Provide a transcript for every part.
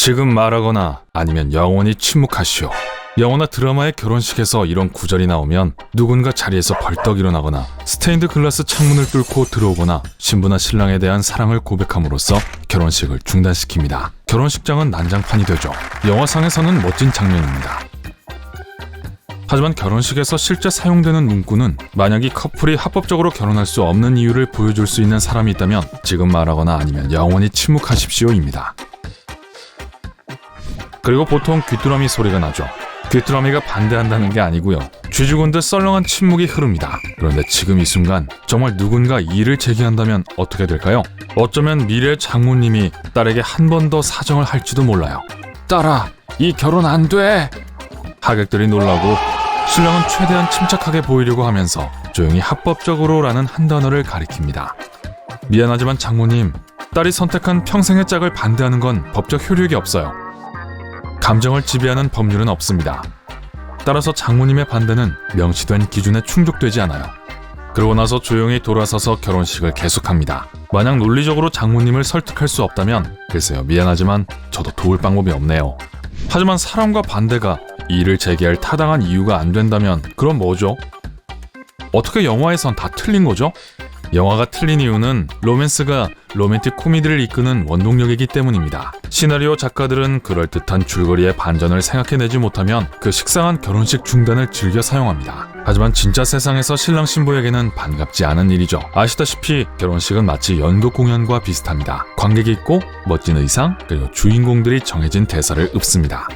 지금 말하거나 아니면 영원히 침묵하시오. 영화나 드라마의 결혼식에서 이런 구절이 나오면 누군가 자리에서 벌떡 일어나거나 스테인드 글라스 창문을 뚫고 들어오거나 신부나 신랑에 대한 사랑을 고백함으로써 결혼식을 중단시킵니다. 결혼식장은 난장판이 되죠. 영화상에서는 멋진 장면입니다. 하지만 결혼식에서 실제 사용되는 문구는 만약 이 커플이 합법적으로 결혼할 수 없는 이유를 보여줄 수 있는 사람이 있다면 지금 말하거나 아니면 영원히 침묵하십시오입니다. 그리고 보통 귀뚜라미 소리가 나죠. 귀뚜라미가 반대한다는 게 아니고요. 쥐죽은 듯 썰렁한 침묵이 흐릅니다. 그런데 지금 이 순간 정말 누군가 이의를 제기한다면 어떻게 될까요? 어쩌면 미래 장모님이 딸에게 한 번 더 사정을 할지도 몰라요. 딸아, 이 결혼 안 돼! 하객들이 놀라고 신랑은 최대한 침착하게 보이려고 하면서 조용히 합법적으로라는 한 단어를 가리킵니다. 미안하지만 장모님, 딸이 선택한 평생의 짝을 반대하는 건 법적 효력이 없어요. 감정을 지배하는 법률은 없습니다. 따라서 장모님의 반대는 명시된 기준에 충족되지 않아요. 그러고 나서 조용히 돌아서서 결혼식을 계속합니다. 만약 논리적으로 장모님을 설득할 수 없다면 글쎄요, 미안하지만 저도 도울 방법이 없네요. 하지만 사람과 반대가 이의를 제기할 타당한 이유가 안 된다면 그럼 뭐죠? 어떻게 영화에선 다 틀린 거죠? 영화가 틀린 이유는 로맨스가 로맨틱 코미디를 이끄는 원동력이기 때문입니다. 시나리오 작가들은 그럴듯한 줄거리의 반전을 생각해내지 못하면 그 식상한 결혼식 중단을 즐겨 사용합니다. 하지만 진짜 세상에서 신랑 신부에게는 반갑지 않은 일이죠. 아시다시피 결혼식은 마치 연극 공연과 비슷합니다. 관객이 있고 멋진 의상 그리고 주인공들이 정해진 대사를 읊습니다.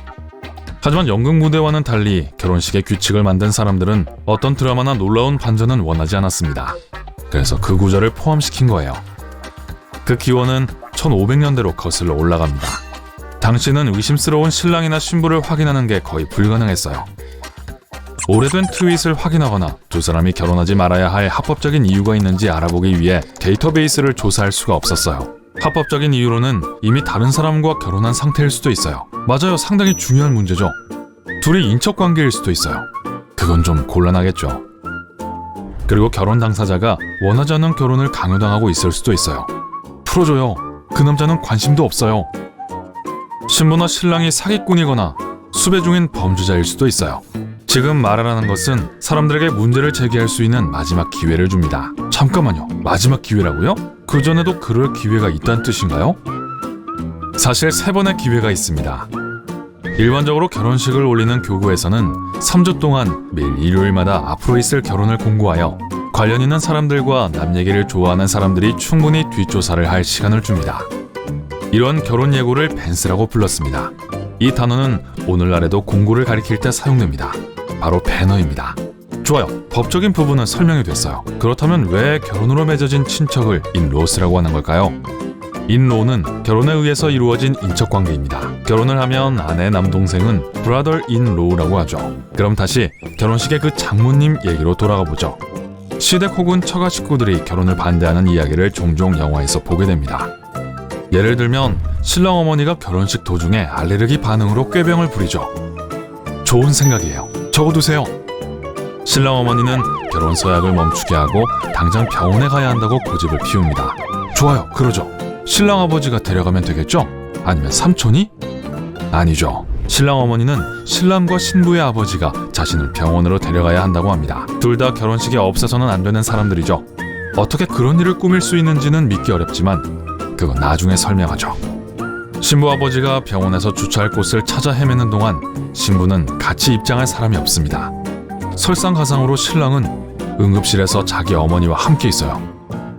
하지만 연극 무대와는 달리 결혼식의 규칙을 만든 사람들은 어떤 드라마나 놀라운 반전은 원하지 않았습니다. 그래서 그 구절을 포함시킨 거예요. 그 기원은 1500년대로 거슬러 올라갑니다. 당시는 의심스러운 신랑이나 신부를 확인하는 게 거의 불가능했어요. 오래된 트윗을 확인하거나 두 사람이 결혼하지 말아야 할 합법적인 이유가 있는지 알아보기 위해 데이터베이스를 조사할 수가 없었어요. 합법적인 이유로는 이미 다른 사람과 결혼한 상태일 수도 있어요. 맞아요, 상당히 중요한 문제죠. 둘이 인척관계일 수도 있어요. 그건 좀 곤란하겠죠. 그리고 결혼 당사자가 원하지 않는 결혼을 강요당하고 있을 수도 있어요. 풀어줘요. 그 남자는 관심도 없어요. 신부나 신랑이 사기꾼이거나 수배 중인 범죄자일 수도 있어요. 지금 말하라는 것은 사람들에게 문제를 제기할 수 있는 마지막 기회를 줍니다. 잠깐만요. 마지막 기회라고요? 그전에도 그럴 기회가 있다는 뜻인가요? 사실 3번의 기회가 있습니다. 일반적으로 결혼식을 올리는 교구에서는 3주 동안 매일 일요일마다 앞으로 있을 결혼을 공고하여 관련 있는 사람들과 남 얘기를 좋아하는 사람들이 충분히 뒷조사를 할 시간을 줍니다. 이런 결혼 예고를 벤스라고 불렀습니다. 이 단어는 오늘날에도 공고를 가리킬 때 사용됩니다. 바로 배너입니다. 좋아요. 법적인 부분은 설명이 됐어요. 그렇다면 왜 결혼으로 맺어진 친척을 인로스라고 하는 걸까요? 인로는 결혼에 의해서 이루어진 인척관계입니다. 결혼을 하면 아내 남동생은 브라더 인로우라고 하죠. 그럼 다시 결혼식의 그 장모님 얘기로 돌아가 보죠. 시댁 혹은 처가 식구들이 결혼을 반대하는 이야기를 종종 영화에서 보게 됩니다. 예를 들면 신랑 어머니가 결혼식 도중에 알레르기 반응으로 꾀병을 부리죠. 좋은 생각이에요. 적어두세요. 신랑 어머니는 결혼 서약을 멈추게 하고 당장 병원에 가야 한다고 고집을 피웁니다. 좋아요. 그러죠. 신랑 아버지가 데려가면 되겠죠? 아니면 삼촌이? 아니죠. 신랑 어머니는 신랑과 신부의 아버지가 자신을 병원으로 데려가야 한다고 합니다. 둘 다 결혼식에 없어서는 안 되는 사람들이죠. 어떻게 그런 일을 꾸밀 수 있는지는 믿기 어렵지만 그건 나중에 설명하죠. 신부 아버지가 병원에서 주차할 곳을 찾아 헤매는 동안 신부는 같이 입장할 사람이 없습니다. 설상가상으로 신랑은 응급실에서 자기 어머니와 함께 있어요.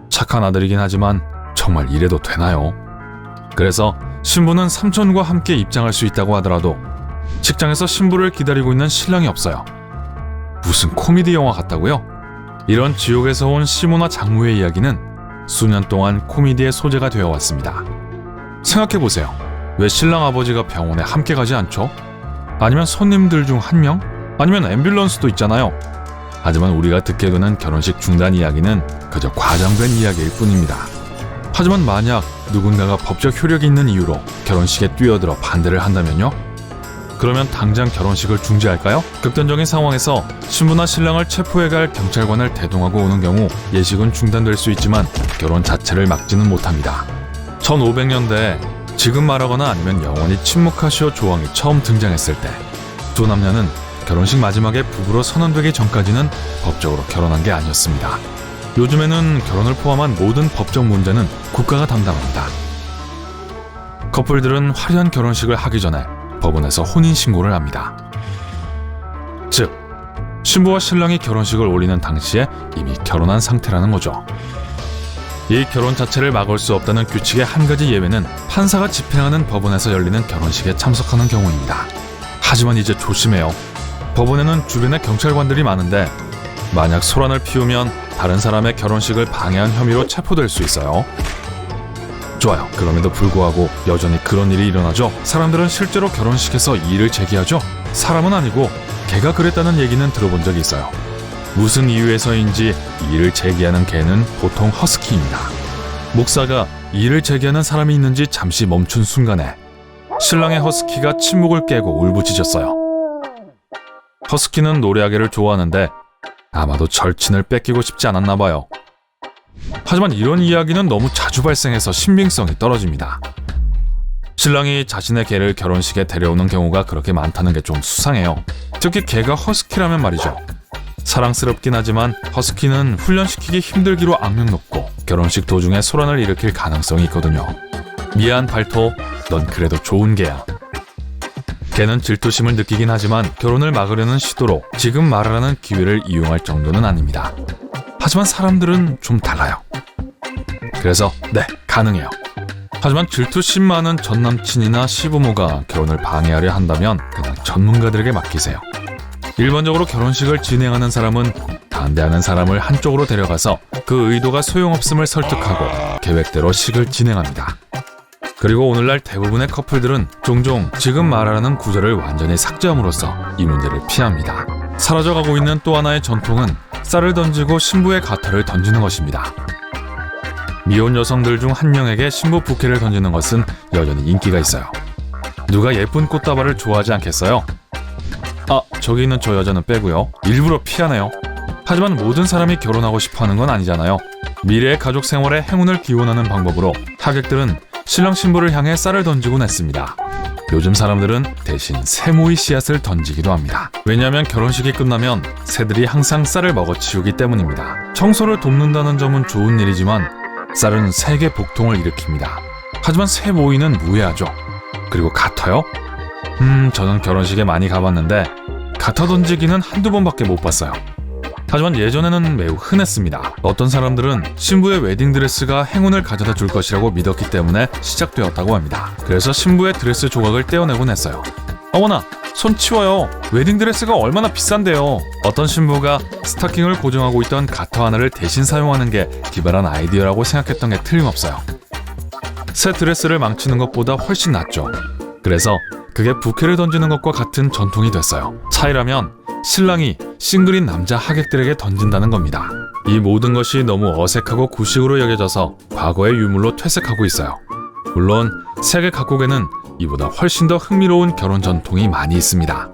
착한 아들이긴 하지만 정말 이래도 되나요? 그래서 신부는 삼촌과 함께 입장할 수 있다고 하더라도 직장에서 신부를 기다리고 있는 신랑이 없어요. 무슨 코미디 영화 같다고요? 이런 지옥에서 온 시모나 장모의 이야기는 수년 동안 코미디의 소재가 되어 왔습니다. 생각해보세요. 왜 신랑 아버지가 병원에 함께 가지 않죠? 아니면 손님들 중 한 명? 아니면 앰뷸런스도 있잖아요. 하지만 우리가 듣게 되는 결혼식 중단 이야기는 그저 과장된 이야기일 뿐입니다. 하지만 만약 누군가가 법적 효력이 있는 이유로 결혼식에 뛰어들어 반대를 한다면요? 그러면 당장 결혼식을 중지할까요? 극단적인 상황에서 신부나 신랑을 체포해갈 경찰관을 대동하고 오는 경우 예식은 중단될 수 있지만 결혼 자체를 막지는 못합니다. 1500년대에 지금 말하거나 아니면 영원히 침묵하시오 조항이 처음 등장했을 때 두 남녀는 결혼식 마지막에 부부로 선언되기 전까지는 법적으로 결혼한 게 아니었습니다. 요즘에는 결혼을 포함한 모든 법적 문제는 국가가 담당합니다. 커플들은 화려한 결혼식을 하기 전에 법원에서 혼인신고를 합니다. 즉, 신부와 신랑이 결혼식을 올리는 당시에 이미 결혼한 상태라는 거죠. 이 결혼 자체를 막을 수 없다는 규칙의 한 가지 예외는 판사가 집행하는 법원에서 열리는 결혼식에 참석하는 경우입니다. 하지만 이제 조심해요. 법원에는 주변에 경찰관들이 많은데 만약 소란을 피우면 다른 사람의 결혼식을 방해한 혐의로 체포될 수 있어요. 좋아요. 그럼에도 불구하고 여전히 그런 일이 일어나죠. 사람들은 실제로 결혼식에서 이의를 제기하죠. 사람은 아니고 개가 그랬다는 얘기는 들어본 적이 있어요. 무슨 이유에서인지 이의를 제기하는 개는 보통 허스키입니다. 목사가 이의를 제기하는 사람이 있는지 잠시 멈춘 순간에 신랑의 허스키가 침묵을 깨고 울부짖었어요. 허스키는 노래하기를 좋아하는데 아마도 절친을 뺏기고 싶지 않았나 봐요. 하지만 이런 이야기는 너무 자주 발생해서 신빙성이 떨어집니다. 신랑이 자신의 개를 결혼식에 데려오는 경우가 그렇게 많다는 게 좀 수상해요. 특히 개가 허스키라면 말이죠. 사랑스럽긴 하지만 허스키는 훈련시키기 힘들기로 악명 높고 결혼식 도중에 소란을 일으킬 가능성이 있거든요. 미안 발토, 넌 그래도 좋은 개야. 개는 질투심을 느끼긴 하지만 결혼을 막으려는 시도로 지금 말하라는 기회를 이용할 정도는 아닙니다. 하지만 사람들은 좀 달라요. 그래서 네, 가능해요. 하지만 질투심 많은 전남친이나 시부모가 결혼을 방해하려 한다면 그냥 전문가들에게 맡기세요. 일반적으로 결혼식을 진행하는 사람은 반대하는 사람을 한쪽으로 데려가서 그 의도가 소용없음을 설득하고 계획대로 식을 진행합니다. 그리고 오늘날 대부분의 커플들은 종종 지금 말하라는 구절을 완전히 삭제함으로써 이 문제를 피합니다. 사라져가고 있는 또 하나의 전통은 쌀을 던지고 신부의 가타를 던지는 것입니다. 미혼 여성들 중 한 명에게 신부 부케를 던지는 것은 여전히 인기가 있어요. 누가 예쁜 꽃다발을 좋아하지 않겠어요? 아, 저기 있는 저 여자는 빼고요. 일부러 피하네요. 하지만 모든 사람이 결혼하고 싶어하는 건 아니잖아요. 미래의 가족 생활에 행운을 기원하는 방법으로 하객들은 신랑 신부를 향해 쌀을 던지곤 했습니다. 요즘 사람들은 대신 새모이 씨앗을 던지기도 합니다. 왜냐하면 결혼식이 끝나면 새들이 항상 쌀을 먹어치우기 때문입니다. 청소를 돕는다는 점은 좋은 일이지만 쌀은 세계 복통을 일으킵니다. 하지만 새모이는 무해하죠. 그리고 가타요? 저는 결혼식에 많이 가봤는데 가타 던지기는 한두 번밖에 못 봤어요. 하지만 예전에는 매우 흔했습니다. 어떤 사람들은 신부의 웨딩드레스가 행운을 가져다 줄 것이라고 믿었기 때문에 시작되었다고 합니다. 그래서 신부의 드레스 조각을 떼어내곤 했어요. 어머나, 손 치워요. 웨딩드레스가 얼마나 비싼데요. 어떤 신부가 스타킹을 고정하고 있던 가타 하나를 대신 사용하는 게 기발한 아이디어라고 생각했던 게 틀림없어요. 새 드레스를 망치는 것보다 훨씬 낫죠. 그래서 그게 부케를 던지는 것과 같은 전통이 됐어요. 차이라면 신랑이 싱글인 남자 하객들에게 던진다는 겁니다. 이 모든 것이 너무 어색하고 구식으로 여겨져서 과거의 유물로 퇴색하고 있어요. 물론 세계 각국에는 이보다 훨씬 더 흥미로운 결혼 전통이 많이 있습니다.